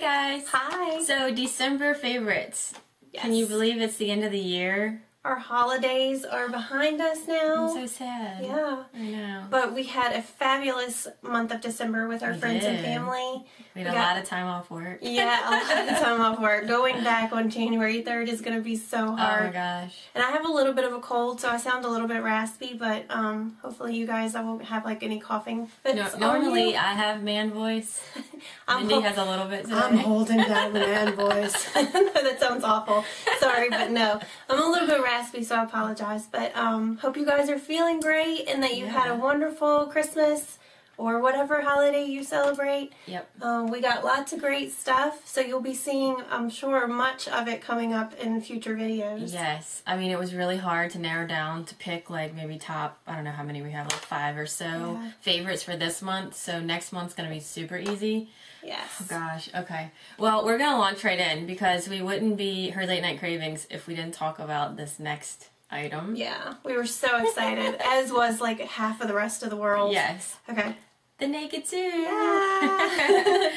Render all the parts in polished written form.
guys. Hi. So December favorites. Yes. Can you believe it's the end of the year? Our holidays are behind us now. I'm so sad. Yeah. I know. But we had a fabulous month of December with our friends and family. We had a lot of time off work. Yeah, a lot of time off work. Going back on January 3rd is going to be so hard. Oh my gosh. And I have a little bit of a cold, so I sound a little bit raspy, but hopefully you guys, I won't have like any coughing fits. No, normally I have man voice. Mindy has a little bit today. I'm holding down the man voice. That sounds awful. Sorry, but no. I'm a little bit raspy, so I apologize. But hope you guys are feeling great and that you had a wonderful Christmas or whatever holiday you celebrate. Yep. We got lots of great stuff, so you'll be seeing, I'm sure, much of it coming up in future videos. Yes. I mean, it was really hard to narrow down to pick like maybe top, I don't know how many we have, like 5 or so favorites for this month. So next month's going to be super easy. Yes. Oh gosh, okay. Well, we're going to launch right in because we wouldn't be her late night cravings if we didn't talk about this next item. Yeah, we were so excited, as was like half of the rest of the world. Yes. Okay. The Naked 2. Yeah.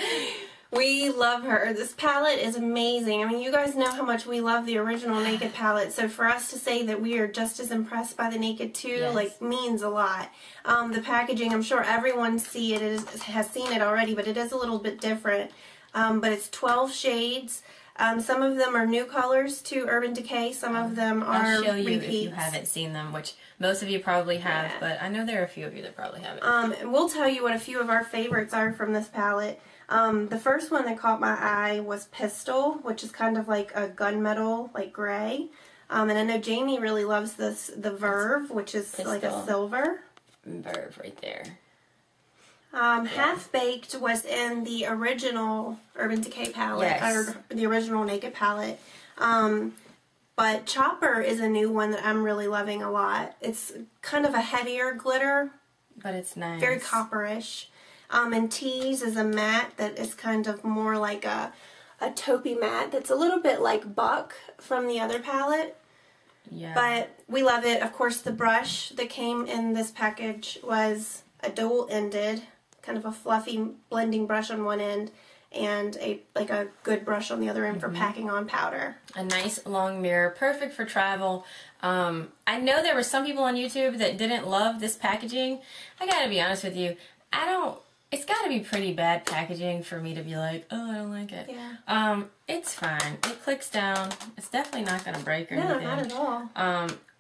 We love her. This palette is amazing. I mean, you guys know how much we love the original Naked palette, so for us to say that we are just as impressed by the Naked 2, like, means a lot. The packaging, I'm sure everyone has seen it already, but it is a little bit different. But it's 12 shades. Some of them are new colors to Urban Decay. Some of them are I'll show you repeats. if you haven't seen them, which most of you probably have, but I know there are a few of you that probably haven't. And we'll tell you what a few of our favorites are from this palette. The first one that caught my eye was Pistol, which is kind of like a gunmetal, like gray. And I know Jamie really loves the Verve, which is Pistol. Like a silver. Verve right there. Half Baked was in the original Urban Decay palette, or the original Naked palette. But Chopper is a new one that I'm really loving a lot. It's kind of a heavier glitter. But it's nice. Very copperish. And Tease is a matte that is kind of more like a taupey matte that's a little bit like Buck from the other palette. Yeah. But we love it. Of course, the brush that came in this package was a dual-ended, kind of a fluffy blending brush on one end, and a good brush on the other end for packing on powder. A nice long mirror, perfect for travel. I know there were some people on YouTube that didn't love this packaging. I gotta be honest with you, it's gotta be pretty bad packaging for me to be like, oh, I don't like it. Yeah. It's fine. It clicks down. It's definitely not gonna break or anything. No, not at all.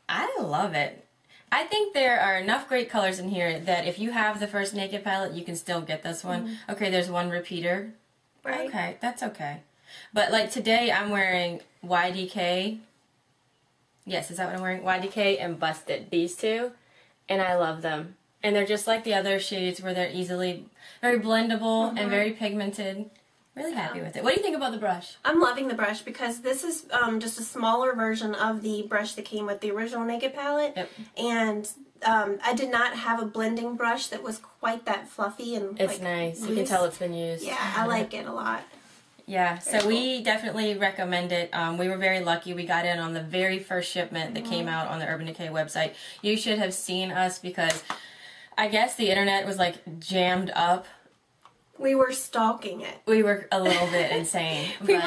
I love it. I think there are enough great colors in here that if you have the first Naked palette, you can still get this one. Okay, there's one repeater. Right. Okay, that's okay. But like today I'm wearing YDK. Yes, is that what I'm wearing? YDK and Busted. These two. And I love them. And they're just like the other shades where they're easily very blendable and very pigmented. Really happy with it. What do you think about the brush? I'm loving the brush because this is just a smaller version of the brush that came with the original Naked palette. Yep. And I did not have a blending brush that was quite that fluffy and it's nice. loose. You can tell it's been used. Yeah, I like it a lot. Yeah, so we definitely recommend it. We were very lucky. We got in on the very first shipment that came out on the Urban Decay website. You should have seen us because I guess the internet was like jammed up. We were stalking it. We were a little bit insane. We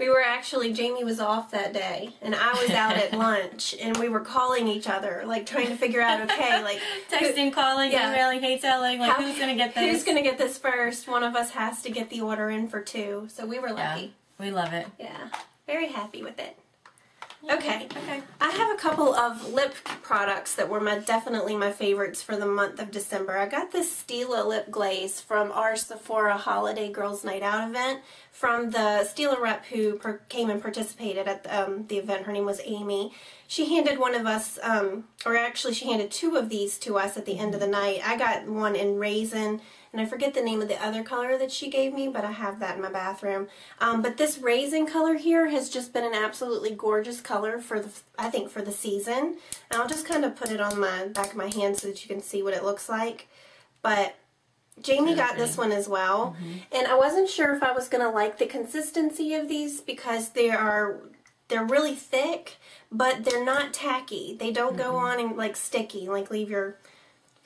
were actually, Jamie was off that day, and I was out at lunch, and we were calling each other, like trying to figure out, okay, like... Texting, calling, emailing, hey telling, like who's going to get this? Who's going to get this first? One of us has to get the order in for 2, so we were lucky. Yeah, we love it. Yeah, very happy with it. Okay. I have a couple of lip products that were definitely my favorites for the month of December. I got this Stila lip glaze from our Sephora Holiday Girls Night Out event from the Stila rep who came and participated at the event. Her name was Amy. She handed one of us, or actually she handed 2 of these to us at the end of the night. I got one in Raisin, and I forget the name of the other color that she gave me, but I have that in my bathroom. But this Raisin color here has just been an absolutely gorgeous color for I think for the season. And I'll just kind of put it on my back of my hand so that you can see what it looks like. But Jamie got this one as well, and I wasn't sure if I was going to like the consistency of these because they're really thick, but they're not tacky. They don't go on and like sticky, like leave your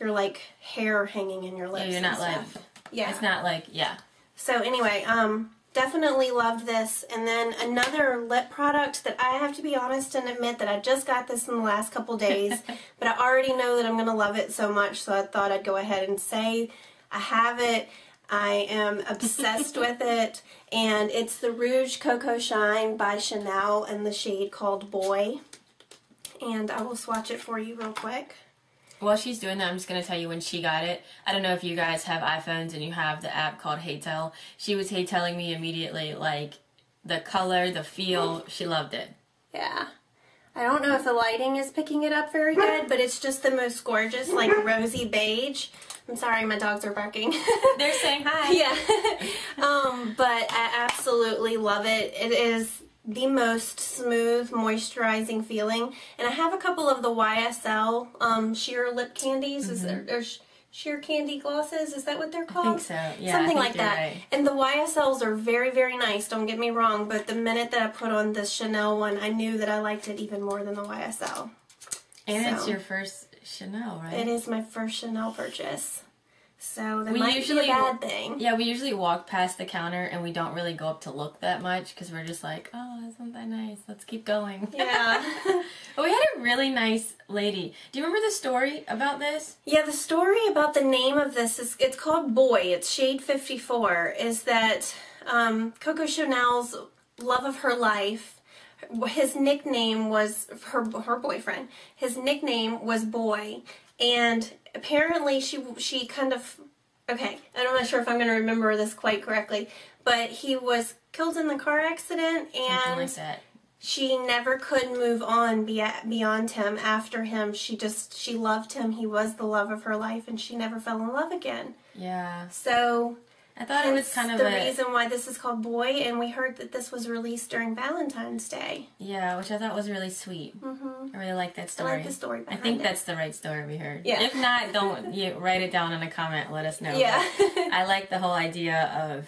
like hair hanging in your lips. Yeah, you're not like, yeah. It's not like, yeah. So anyway, Definitely loved this. And then another lip product that I have to be honest and admit that I just got this in the last couple days, but I already know that I'm going to love it so much, so I thought I'd go ahead and say I have it. I am obsessed with it, and it's the Rouge Coco Shine by Chanel in the shade called Boy. And I will swatch it for you real quick. While she's doing that, I'm just going to tell you when she got it. I don't know if you guys have iPhones and you have the app called Petal. She was telling me immediately, like, the color, the feel, she loved it. Yeah. I don't know if the lighting is picking it up very good, but it's just the most gorgeous, like, rosy beige. I'm sorry, my dogs are barking. They're saying hi. Yeah. But I absolutely love it. It is the most smooth, moisturizing feeling. And I have a couple of the YSL sheer lip candies. Or sheer candy glosses. Is that what they're called? I think so. Yeah, something like that. Right. And the YSLs are very, very nice. Don't get me wrong. But the minute that I put on the Chanel one, I knew that I liked it even more than the YSL. And it's your first Chanel, right? It is my first Chanel purchase. So that might be a bad thing. Yeah, we usually walk past the counter and we don't really go up to look that much because we're just like, oh, isn't that nice? Let's keep going. Yeah. But we had a really nice lady. Do you remember the story about this? Yeah, the story about the name of this is, it's called Boy. It's shade 54. Is that Coco Chanel's love of her life, his nickname was, her boyfriend, his nickname was Boy. And apparently she kind of, okay, I'm not sure if I'm going to remember this quite correctly, but he was killed in the car accident, and like that. She never could move on beyond him. After him, she loved him. He was the love of her life, and she never fell in love again. Yeah. So I thought it was kind of the reason why this is called Boy, and we heard that this was released during Valentine's Day. Yeah, which I thought was really sweet. I really like that story. I like the story behind it. I think that's the right story we heard. Yeah. If not, don't write it down in a comment. Let us know. Yeah. I like the whole idea of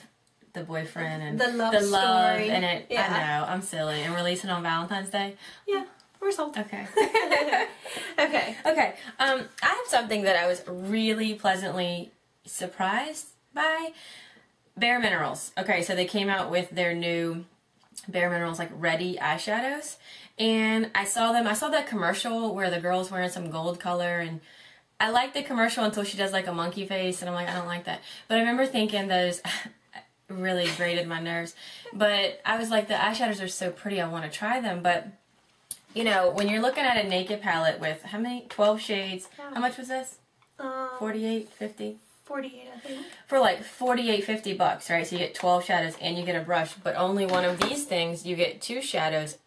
the boyfriend and the love story. And it. Yeah. I know, I'm silly. And releasing on Valentine's Day. Yeah, we're sold. Okay. Okay. Okay. I have something that I was really pleasantly surprised by. Bare Minerals. Okay, so they came out with their new Bare Minerals, like, Ready eyeshadows. And I saw them. I saw that commercial where the girl's wearing some gold color, and I liked the commercial until she does, like, a monkey face, and I'm like, I don't like that. But I remember thinking those really grated my nerves. But I was like, the eyeshadows are so pretty, I want to try them. But, you know, when you're looking at a Naked palette with, how many? 12 shades. How much was this? 48, 50? 48, I think. For like $48, $50, right? So you get 12 shadows and you get a brush, but only one of these things, you get 2 shadows,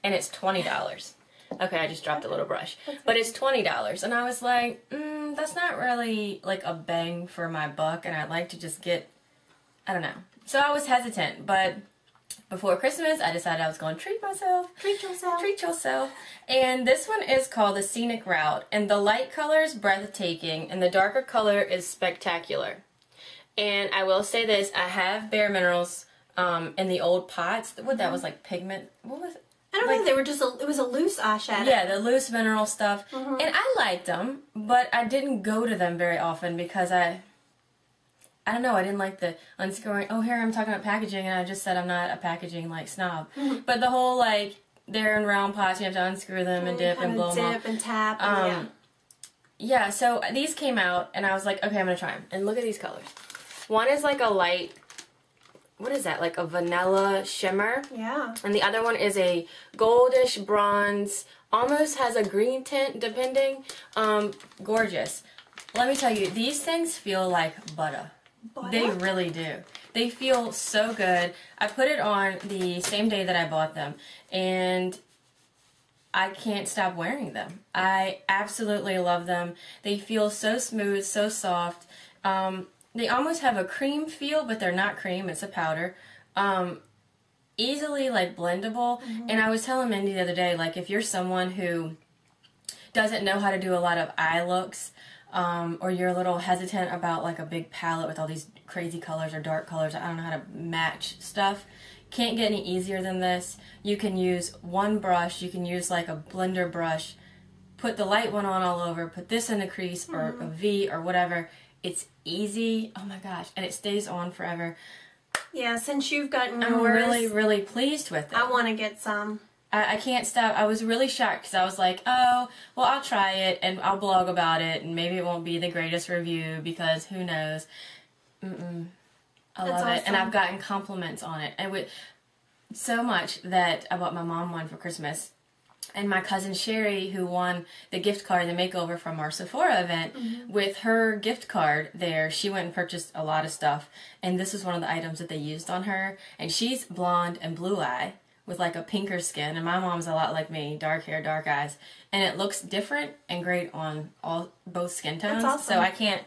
and it's $20. Okay, I just dropped a little brush. But it's $20, and I was like, that's not really like a bang for my buck, and I'd like to just get, I don't know. So I was hesitant, but before Christmas, I decided I was going to treat myself. Treat yourself. Treat yourself. And this one is called the Scenic Route. And the light color is breathtaking, and the darker color is spectacular. And I will say this, I have Bare Minerals in the old pots. What that was, like pigment? What was it? I don't know, they were just it was a loose eyeshadow. Yeah, the loose mineral stuff. And I liked them, but I didn't go to them very often because I don't know, I didn't like the unscrewing. Oh, here I'm talking about packaging, and I just said I'm not a packaging, like, snob. But the whole, like, they're in round pots, you have to unscrew them and dip and blow them off. Dip and tap. And yeah, so these came out, and I was like, okay, I'm going to try them. And look at these colors. One is like a light, what is that, like a vanilla shimmer? Yeah. And the other one is a goldish bronze, almost has a green tint, depending. Gorgeous. Let me tell you, these things feel like butter. They really do. They feel so good. I put it on the same day that I bought them, and I can't stop wearing them. I absolutely love them. They feel so smooth, so soft. They almost have a cream feel, but they're not cream. It's a powder. Easily, like, blendable. And I was telling Mindy the other day, like, if you're someone who doesn't know how to do a lot of eye looks, or you're a little hesitant about, like, a big palette with all these crazy colors or dark colors, I don't know how to match stuff, can't get any easier than this. You can use one brush, you can use, like, a blender brush, put the light one on all over, put this in a crease or a V or whatever. It's easy, oh my gosh, and it stays on forever. Yeah, since you've gotten yours, I'm really, really pleased with it. I want to get some. I can't stop. I was really shocked because I was like, oh, well, I'll try it and I'll blog about it and maybe it won't be the greatest review because who knows. I love it. And I've gotten compliments on it. And with so much that I bought my mom one for Christmas. And my cousin Sherry, who won the gift card, the makeover from our Sephora event, with her gift card there, she went and purchased a lot of stuff. And this was one of the items that they used on her. And she's blonde and blue eye with like a pinker skin. And my mom's a lot like me, dark hair, dark eyes. And it looks different and great on both skin tones. That's awesome. So I can't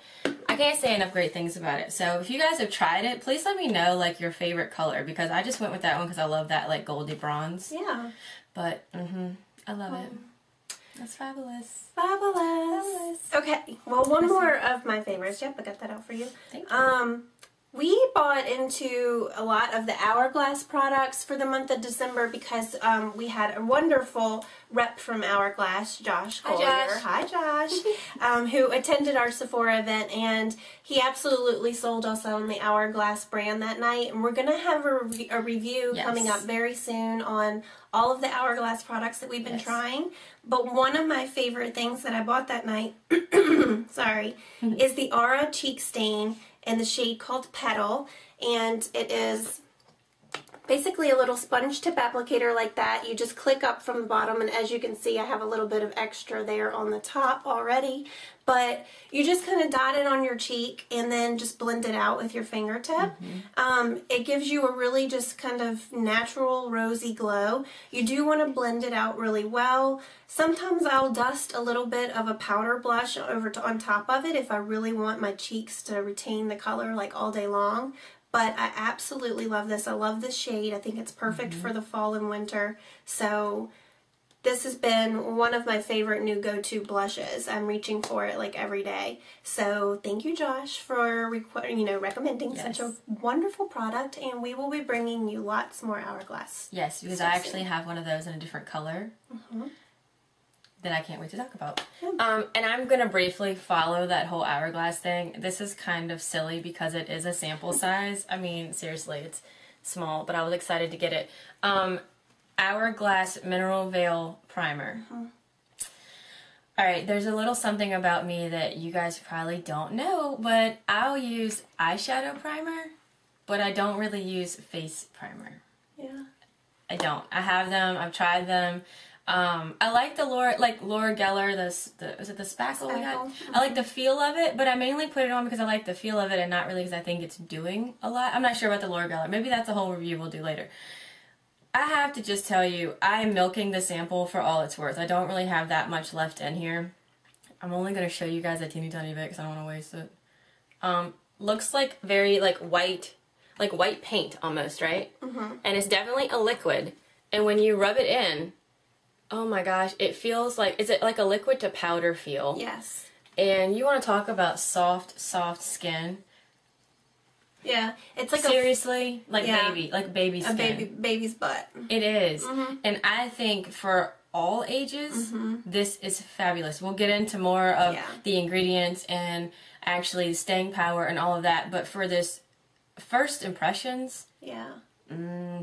say enough great things about it. So if you guys have tried it, please let me know like your favorite color, because I just went with that one because I love that like goldy bronze. Yeah. But I love it. That's fabulous. Fabulous. Okay, well, one more of my favorites. Yep, I got that out for you. Thank you. We bought into a lot of the Hourglass products for the month of December because we had a wonderful rep from Hourglass, Josh Collier. Hi, Josh. Who attended our Sephora event, and he absolutely sold us on the Hourglass brand that night. And we're going to have a review coming up very soon on all of the Hourglass products that we've been trying. But one of my favorite things that I bought that night, sorry, is the Aura Cheek Stain in the shade called Petal, and it is basically a little sponge tip applicator like that. You just click up from the bottom, and as you can see, I have a little bit of extra there on the top already, but you just kind of dot it on your cheek and then just blend it out with your fingertip. It gives you a really just kind of natural rosy glow. You do want to blend it out really well. Sometimes I'll dust a little bit of a powder blush on top of it if I really want my cheeks to retain the color like all day long. But I absolutely love this. I love this shade. I think it's perfect for the fall and winter. So this has been one of my favorite new go-to blushes. I'm reaching for it like every day. So thank you, Josh, for recommending such a wonderful product. And we will be bringing you lots more Hourglass. Yes, because I actually have one of those in a different color. That I can't wait to talk about. And I'm going to briefly follow that whole Hourglass thing. This is kind of silly because it is a sample size. I mean, seriously, it's small, but I was excited to get it. Hourglass Mineral Veil Primer. Alright, there's a little something about me that you guys probably don't know, but I'll use eyeshadow primer, but I don't really use face primer. Yeah. I don't. I have them. I've tried them. I like the Laura Geller, is it the spackle we got? I like the feel of it, but I mainly put it on because I like the feel of it and not really because I think it's doing a lot. I'm not sure about the Laura Geller. Maybe that's a whole review we'll do later. I have to just tell you, I am milking the sample for all it's worth. I don't really have that much left in here. I'm only going to show you guys a teeny tiny bit because I don't want to waste it. Looks like very white paint almost, right? And it's definitely a liquid. And when you rub it in, oh my gosh, it feels like, is it like a liquid to powder feel? Yes. And you want to talk about soft skin. Yeah, it's like seriously, baby skin. Baby's butt. It is. And I think for all ages, this is fabulous. We'll get into more of the ingredients and actually staying power and all of that, but for this first impressions,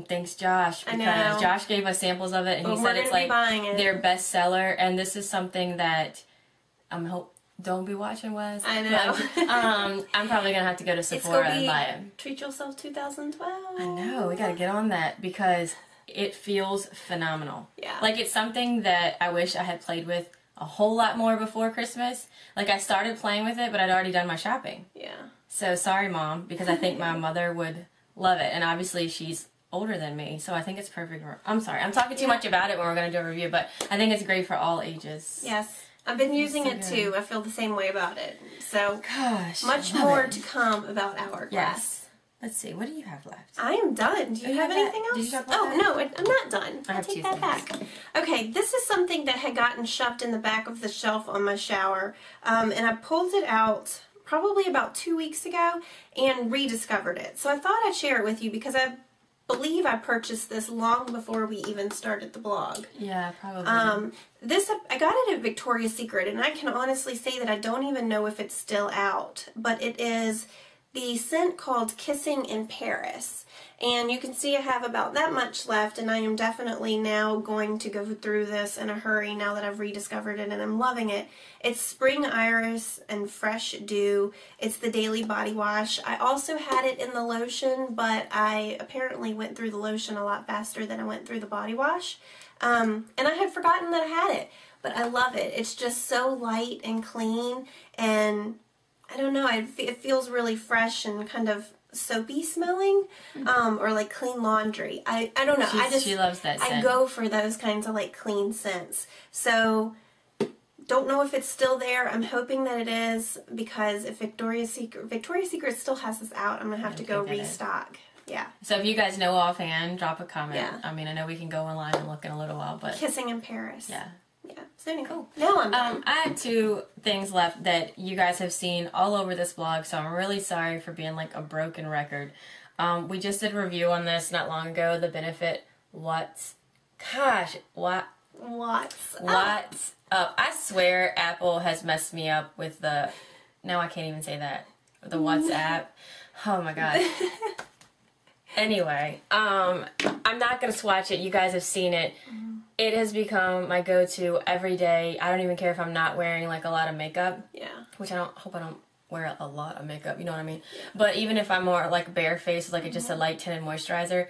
thanks, Josh, because Josh gave us samples of it, and he said it's like their best seller, and this is something that don't be watching, Wes. I know. I'm probably gonna have to go to Sephora and buy it. Treat Yourself 2012. I know, we gotta get on that because it feels phenomenal. Yeah. Like, it's something that I wish I had played with a whole lot more before Christmas. Like, I started playing with it, but I'd already done my shopping. Yeah. So sorry, Mom, because I think my mother would love it, and obviously she's older than me, so I think it's perfect. I'm sorry, I'm talking too much about it when we're going to do a review, but I think it's great for all ages. Yes, I've been using it too. I feel the same way about it. So, gosh, much more to come about Hourglass. Yes. Let's see, what do you have left? I am done. Do you have anything else? Did you talk about that? No, I'm not done. I have take that back. Okay, this is something that had gotten shoved in the back of the shelf on my shower, and I pulled it out probably about 2 weeks ago and rediscovered it. So I thought I'd share it with you because I believe I purchased this long before we even started the blog. Yeah, probably. I got it at Victoria's Secret, and I can honestly say that I don't even know if it's still out, but it is the scent called Kissing in Paris. And you can see I have about that much left, and I am definitely now going to go through this in a hurry now that I've rediscovered it and I'm loving it. It's Spring Iris and Fresh Dew. It's the daily body wash. I also had it in the lotion, but I apparently went through the lotion a lot faster than I went through the body wash. And I had forgotten that I had it, but I love it. It's just so light and clean, and I don't know, it feels really fresh and kind of soapy smelling, or like clean laundry. I don't know. She loves that scent. I go for those kinds of like clean scents. So don't know if it's still there. I'm hoping that it is, because if Victoria's Secret still has this out, I'm gonna have to go restock. Yeah. So if you guys know offhand, drop a comment. Yeah. I mean, I know we can go online and look in a little while, but Kissing in Paris. Yeah. Yeah. So anyway, cool. Now I'm done. I have 2 things left that you guys have seen all over this blog, so I'm really sorry for being like a broken record. We just did a review on this not long ago, the Benefit What's Up. I swear Apple has messed me up with the, now I can't even say that, the WhatsApp. Oh my god. Anyway, I'm not going to swatch it. You guys have seen it. It has become my go-to every day. I don't even care if I'm not wearing like a lot of makeup. Yeah. Which I hope I don't wear a lot of makeup, you know what I mean? Yeah. But even if I'm more like barefaced, like just a light tinted moisturizer,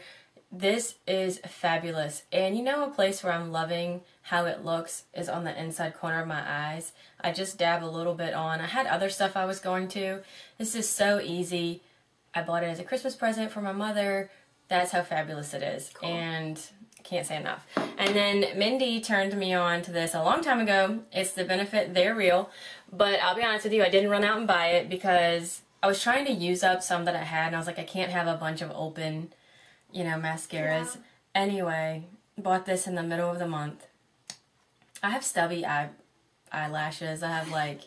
this is fabulous. And you know, a place where I'm loving how it looks is on the inside corner of my eyes. I just dab a little bit on. I had other stuff I was going to. This is so easy. I bought it as a Christmas present for my mother. That's how fabulous it is. Cool. And can't say enough. And then Mindy turned me on to this a long time ago. It's the Benefit They're Real. But I'll be honest with you, I didn't run out and buy it because I was trying to use up some that I had, and I was like, I can't have a bunch of open, you know, mascaras. Yeah. Anyway, bought this in the middle of the month. I have stubby eyelashes. I have like,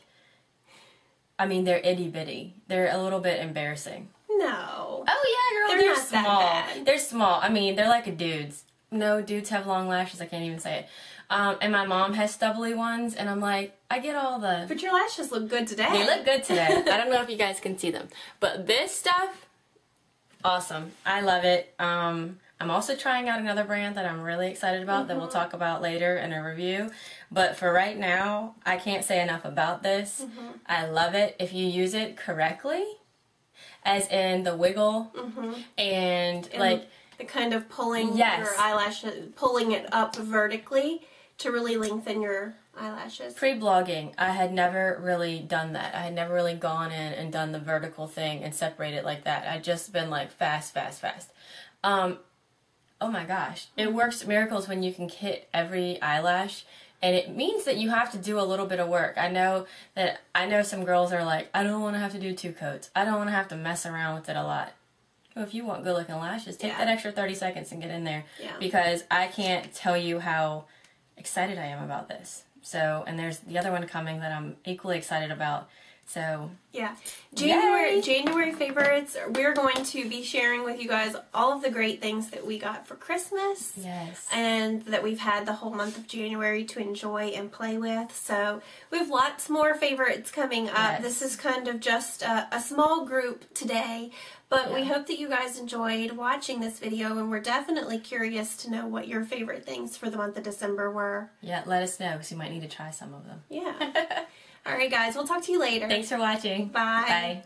I mean, they're itty bitty. They're a little bit embarrassing. No. Oh yeah, girl, they're not small. That bad. They're small. I mean, they're like a dude's. No, dudes have long lashes. I can't even say it. And my mom has stubbly ones, and I'm like, I get all the... But your lashes look good today. They look good today. I don't know if you guys can see them. But this stuff, awesome. I love it. I'm also trying out another brand that I'm really excited about that we'll talk about later in a review. But for right now, I can't say enough about this. I love it. If you use it correctly, as in the wiggle, and like... The kind of pulling your eyelashes, pulling it up vertically to really lengthen your eyelashes. Pre-blogging, I had never really done that. I had never really gone in and done the vertical thing and separated like that. I'd just been like fast. Oh my gosh. It works miracles when you can hit every eyelash, and it means that you have to do a little bit of work. I know some girls are like, I don't want to have to do 2 coats. I don't want to have to mess around with it a lot. Well, if you want good looking lashes, take that extra 30 seconds and get in there. Yeah. Because I can't tell you how excited I am about this. So, and there's the other one coming that I'm equally excited about. So, yeah. January favorites. We're going to be sharing with you guys all of the great things that we got for Christmas. Yes. And that we've had the whole month of January to enjoy and play with. So we have lots more favorites coming up. Yes. This is kind of just a small group today. But we hope that you guys enjoyed watching this video, and we're definitely curious to know what your favorite things for the month of December were. Yeah, let us know, because you might need to try some of them. Yeah. All right, guys. We'll talk to you later. Thanks for watching. Bye. Bye.